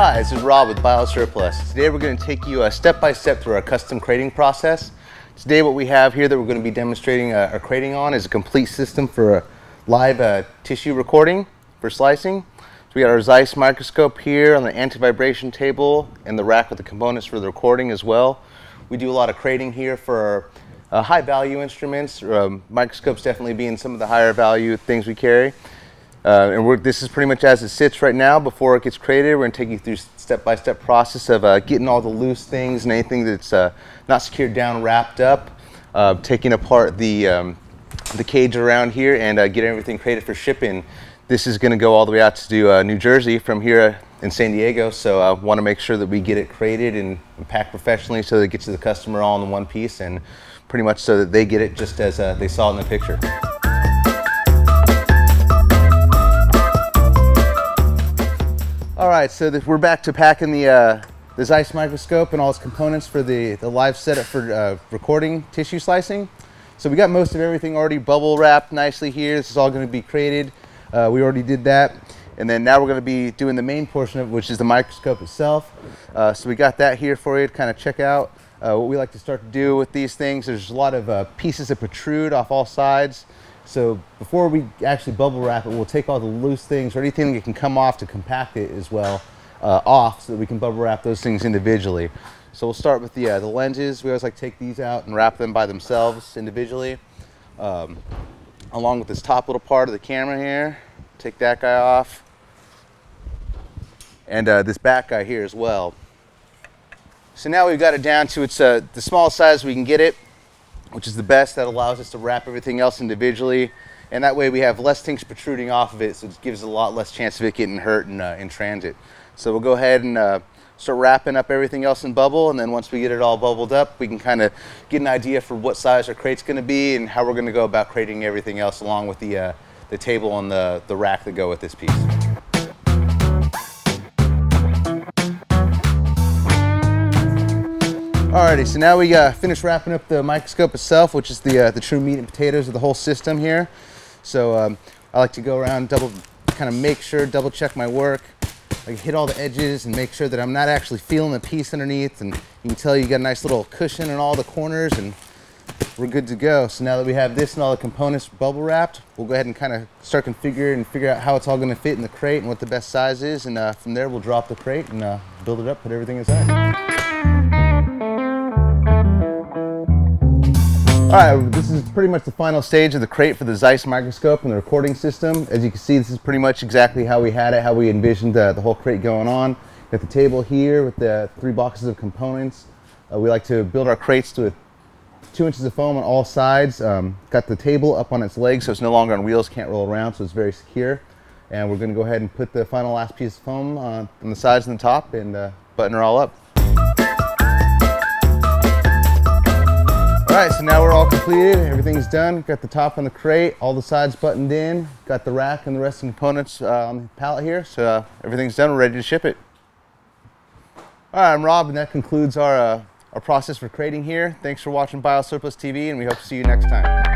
Hi, this is Rob with BioSurplus. Today we're going to take you step by step through our custom crating process. Today what we have here that we're going to be demonstrating our crating on is a complete system for live tissue recording for slicing. So we got our Zeiss microscope here on the anti-vibration table and the rack with the components for the recording as well. We do a lot of crating here for high value instruments, microscopes definitely being some of the higher value things we carry. This is pretty much as it sits right now before it gets crated. We're going to take you through step-by-step process of getting all the loose things and anything that's not secured down wrapped up, taking apart the cage around here and getting everything crated for shipping. This is going to go all the way out to New Jersey from here in San Diego, so I want to make sure that we get it crated and packed professionally so that it gets to the customer all in one piece and pretty much so that they get it just as they saw it in the picture. Alright, so we're back to packing the Zeiss microscope and all its components for the live setup for recording tissue slicing. So we got most of everything already bubble wrapped nicely here. This is all going to be crated. We already did that. And then now we're going to be doing the main portion of it, which is the microscope itself. So we got that here for you to kind of check out. What we like to start to do with these things, there's a lot of pieces that protrude off all sides. So before we actually bubble wrap it, we'll take all the loose things or anything that can come off to compact it as well off so that we can bubble wrap those things individually. So we'll start with the lenses. We always like to take these out and wrap them by themselves individually. Along with this top little part of the camera here. Take that guy off. And this back guy here as well. So now we've got it down to the smallest size we can get it, which is the best. That allows us to wrap everything else individually, and that way we have less things protruding off of it, so it gives a lot less chance of it getting hurt in transit. So we'll go ahead and start wrapping up everything else in bubble, and then once we get it all bubbled up, we can kind of get an idea for what size our crate's going to be and how we're going to go about crating everything else along with the table and the rack that go with this piece. Alrighty, so now we finished wrapping up the microscope itself, which is the true meat and potatoes of the whole system here. So I like to go around, kind of make sure, double check my work. I hit all the edges and make sure that I'm not actually feeling the piece underneath, and you can tell you got a nice little cushion in all the corners, and we're good to go. So now that we have this and all the components bubble wrapped, we'll go ahead and kind of start configuring and figure out how it's all going to fit in the crate and what the best size is, and from there we'll drop the crate and build it up, put everything inside. Alright, this is pretty much the final stage of the crate for the Zeiss microscope and the recording system. As you can see, this is pretty much exactly how we had it, how we envisioned the whole crate going on. Got the table here with the 3 boxes of components. We like to build our crates to 2 inches of foam on all sides. Got the table up on its legs so it's no longer on wheels, can't roll around, so it's very secure. And we're going to go ahead and put the final last piece of foam on the sides and the top and button her all up. Alright, so now we're all completed, everything's done. Got the top on the crate, all the sides buttoned in, got the rack and the rest of the components on the pallet here, so everything's done, we're ready to ship it. Alright, I'm Rob, and that concludes our process for crating here. Thanks for watching BioSurplus TV, and we hope to see you next time.